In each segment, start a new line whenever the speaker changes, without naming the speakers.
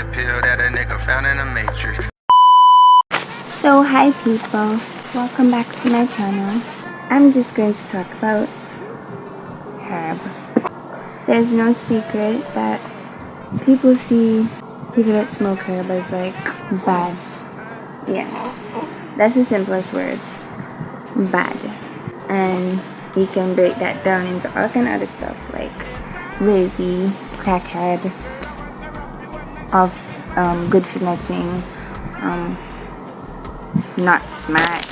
that pill that a nigga found in the Matrix.
So hi people, welcome back to my channel. I'm just going to talk about herb. There's no secret that people see people that smoke herb as like bad. Yeah, that's the simplest word, bad. And you can break that down into all kind of other stuff like lazy, crackhead, of good for nothing, not smart,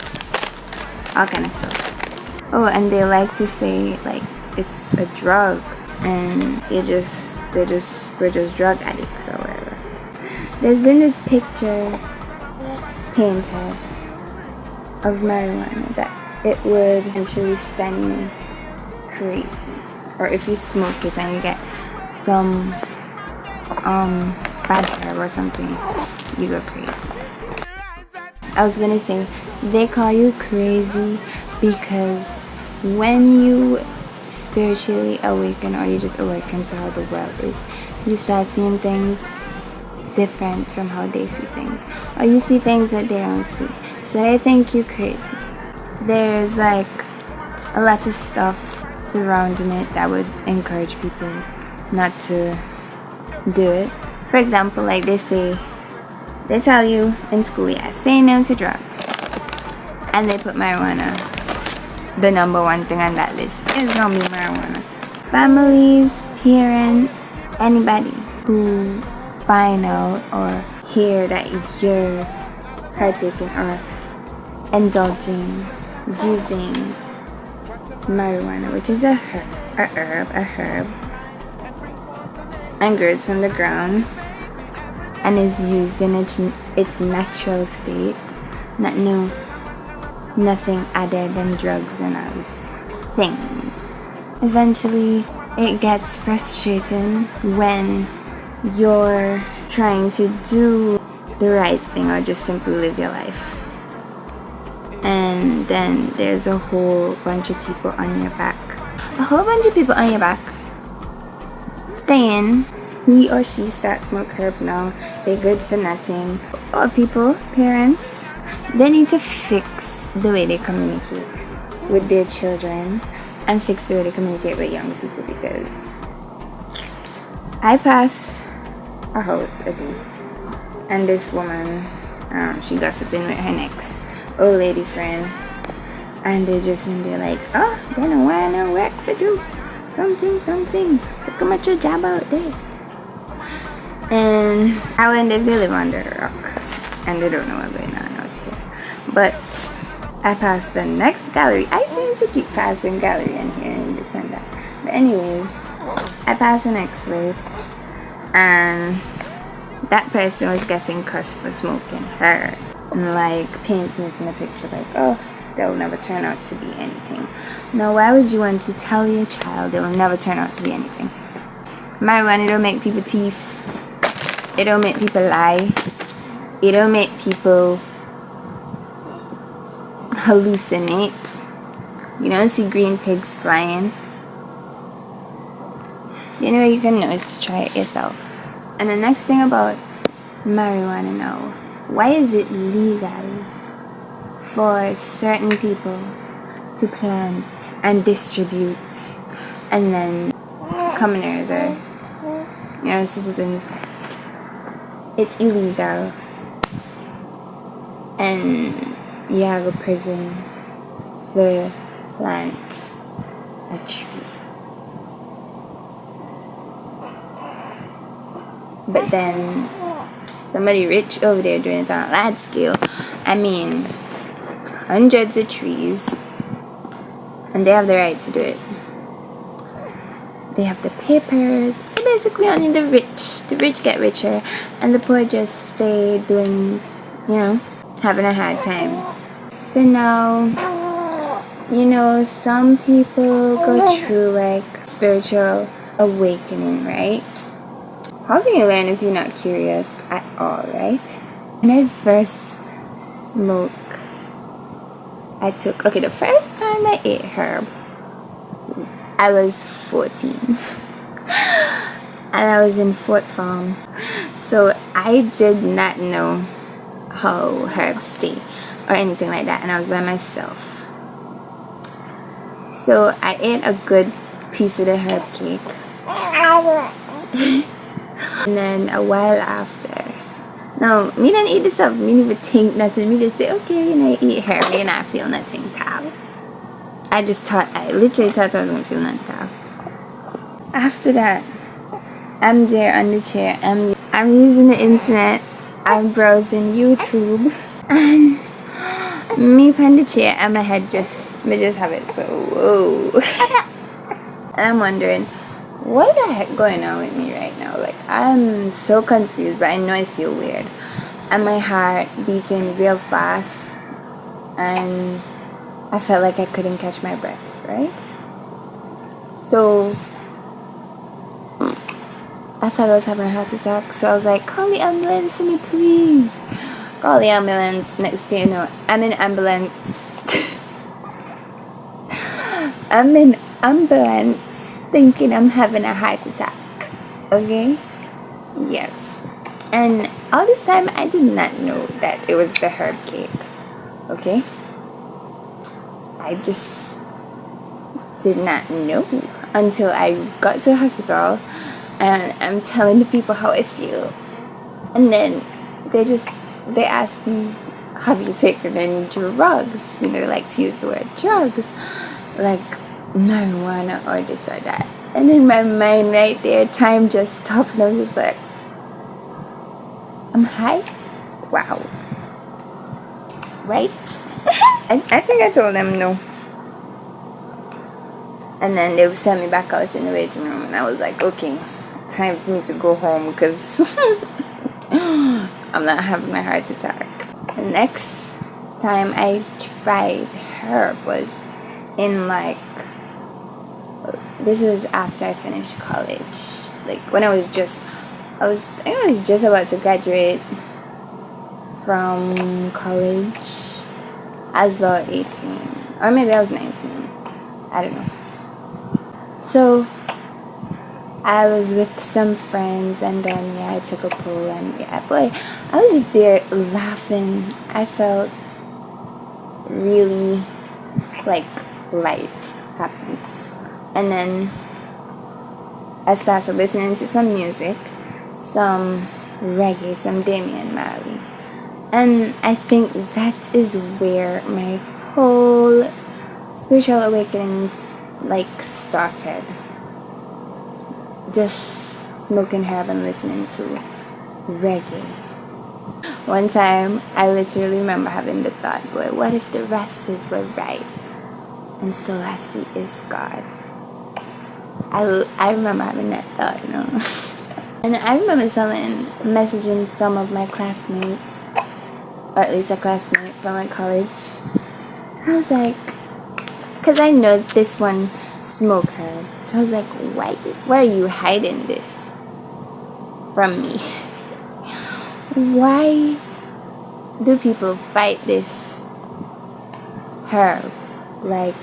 all kind of stuff. Oh, and they like to say like it's a drug and we're just drug addicts or whatever. There's been this picture painted of marijuana that it would eventually send you crazy, or if you smoke it and you get some bad herb or something, you go crazy. I was gonna say, they call you crazy because when you spiritually awaken, or you just awaken to how the world is, you start seeing things different from how they see things, or you see things that they don't see, so they think you crazy. There's like a lot of stuff surrounding it that would encourage people not to do it. For example, like they tell you in school, yeah, say no to drugs, and they put marijuana, the number one thing on that list is gonna be marijuana. Families, parents, anybody who find out or hear that you're partaking or indulging, using marijuana, which is a herb, and grows from the ground and is used in its natural state, nothing added than drugs and all these things. Eventually, it gets frustrating when you're trying to do the right thing or just simply live your life, and then there's a whole bunch of people on your back saying he or she starts smoke herb now, they're good for nothing. Or people, parents, they need to fix the way they communicate with their children and fix the way they communicate with young people, because I passed a house a day and this woman, she gossiping with her next old lady friend, and they're just in there like, oh, they don't want no work for do something, look how much your job out there. And I wonder if they live under a rock and they don't know what's going on out here. But I passed the next gallery. I seem to keep passing gallery and hearing this and that. But anyways, I passed the next place, and that person was getting cussed for smoking her, and like painting it in a picture like, oh, they'll never turn out to be anything. Now, why would you want to tell your child they will never turn out to be anything? Marijuana don't make people thief. It don't make people lie. It don't make people hallucinate. You don't see green pigs flying. The only way you can know is to try it yourself. And the next thing about marijuana now, why is it legal for certain people to plant and distribute, and then commoners or citizens, it's illegal, and you have a prison for plant a tree? But then somebody rich over there doing it on a large scale, I mean hundreds of trees, and they have the right to do it. They have the papers. So basically only the rich get richer, and the poor just stay doing, having a hard time. So now, some people go through like spiritual awakening, right? How can you learn if you're not curious at all, right? When I first smoked, the first time I ate herb, I was 14. and I was in Fort Farm. So I did not know how herbs stay or anything like that, and I was by myself. So I ate a good piece of the herb cake. And then a while after, no, me didn't eat this up. Me didn't even think nothing. Me just say, okay, you know, eat herb, and I feel nothing, tal. I literally thought I was gonna feel nothing. After that, I'm there on the chair. I'm using the internet. I'm browsing YouTube, and me on the chair, and me just have it. So whoa, and I'm wondering, what the heck going on with me right now? Like, I'm so confused, but I know I feel weird, and my heart beating real fast, and I felt like I couldn't catch my breath, right? So I thought I was having a heart attack, so I was like, call the ambulance for me, please. Call the ambulance. Next thing you know, I'm in ambulance. I'm in ambulance thinking I'm having a heart attack. Okay? Yes. And all this time, I did not know that it was the herb cake. Okay? I just did not know until I got to the hospital and I'm telling the people how I feel, and then they ask me, have you taken any drugs? You know, they like to use the word drugs, like marijuana or this or that. And in my mind right there, time just stopped, and I was just like, I'm high? Wow. Right? I think I told them no. And then they sent me back out in the waiting room, and I was like, okay, time for me to go home because I'm not having a heart attack. The next time I tried herb was in this was after I finished college. Like when I think I was just about to graduate from college. I was about 18, or maybe I was 19. I don't know. So I was with some friends, and then I took a pool, and boy, I was just there laughing. I felt really light, happy. And then I started listening to some music, some reggae, some Damian Marley, and I think that is where my whole spiritual awakening started. Just smoking herb and listening to reggae. One time I literally remember having the thought, boy, what if the Rastas were right and Selassie is God? I remember having that thought, you know. And I remember messaging some of my classmates, or at least a classmate from my college. I was like, because I know this one smoke herb, so I was like, why are you hiding this from me? Why do people fight this herb, like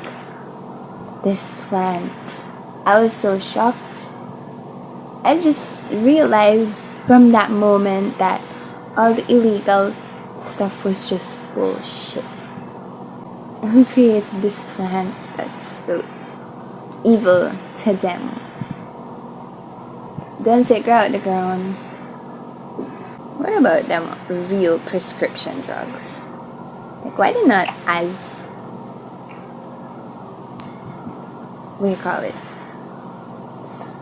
this plant? I was so shocked. I just realized from that moment that all the illegal stuff was just bullshit. Who created this plant that's so evil to them? Don't say grow out the ground. What about them real prescription drugs? Like, why they not as, what do you call it?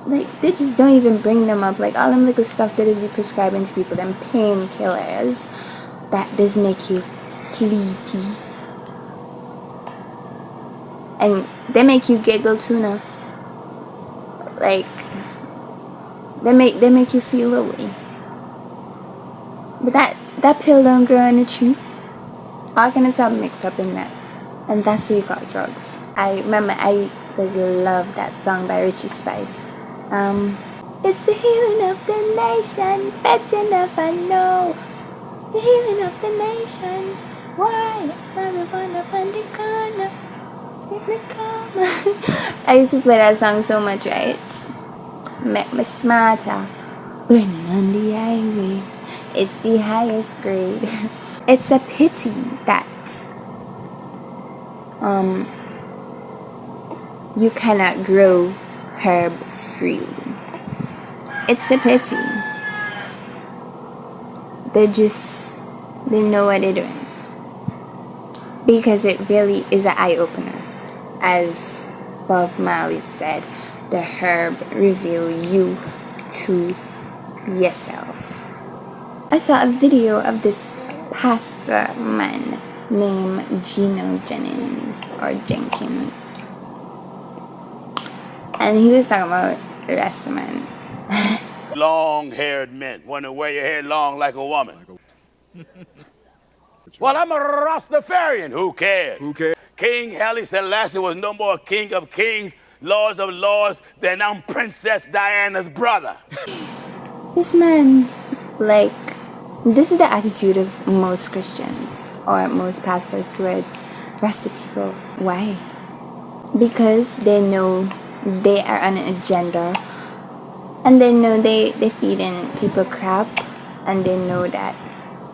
Like, they just don't even bring them up. Like, all them little stuff that is be prescribing to people, them painkillers that does make you sleepy. And they make you giggle too now. Like, they make you feel away. But that pill don't grow on a tree. All kind of stuff mixed up in that. And that's what you call drugs. I remember I love that song by Richie Spice. It's the healing of the nation, better never know. The healing of the nation. Why? Everyone up on the corner. In the corner. I used to play that song so much, right? make me smarter. Burning on the highway, it's the highest grade. It's a pity that you cannot grow herb freely. It's a pity. They know what they're doing. Because it really is an eye-opener. As Bob Marley said, the herb reveal you to yourself. I saw a video of this pastor man named Gino Jennings or Jenkins, and he was talking about Rastaman.
Long-haired men want to wear your hair long like a woman. Well, I'm a Rastafarian. Who cares?
Who cares?
King Haile Selassie was no more king of kings, lords of lords, than I'm Princess Diana's brother.
This man, like, this is the attitude of most Christians or most pastors towards Rasta people. Why? Because they know they are on an agenda, and they know they feed in people crap, and they know that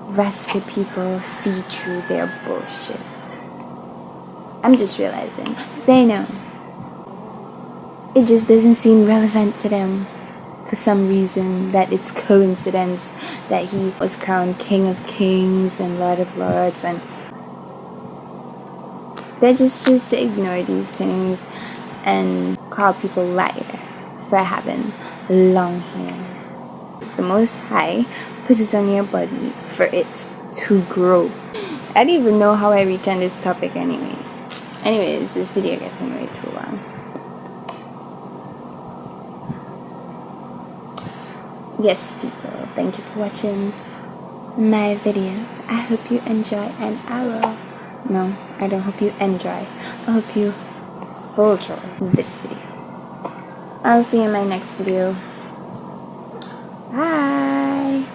Rasta people see through their bullshit. I'm just realizing they know. It just doesn't seem relevant to them for some reason, that it's coincidence that he was crowned King of Kings and Lord of Lords, and they just ignore these things and call people liar for having long hair. It's the Most High puts it on your body for it to grow. I don't even know how I reached on this topic anyway. Anyways, this video gets way too long. Yes, people, thank you for watching my video. I hope you enjoy, and I don't hope you enjoy. I hope you fulfill this video. I'll see you in my next video. Bye.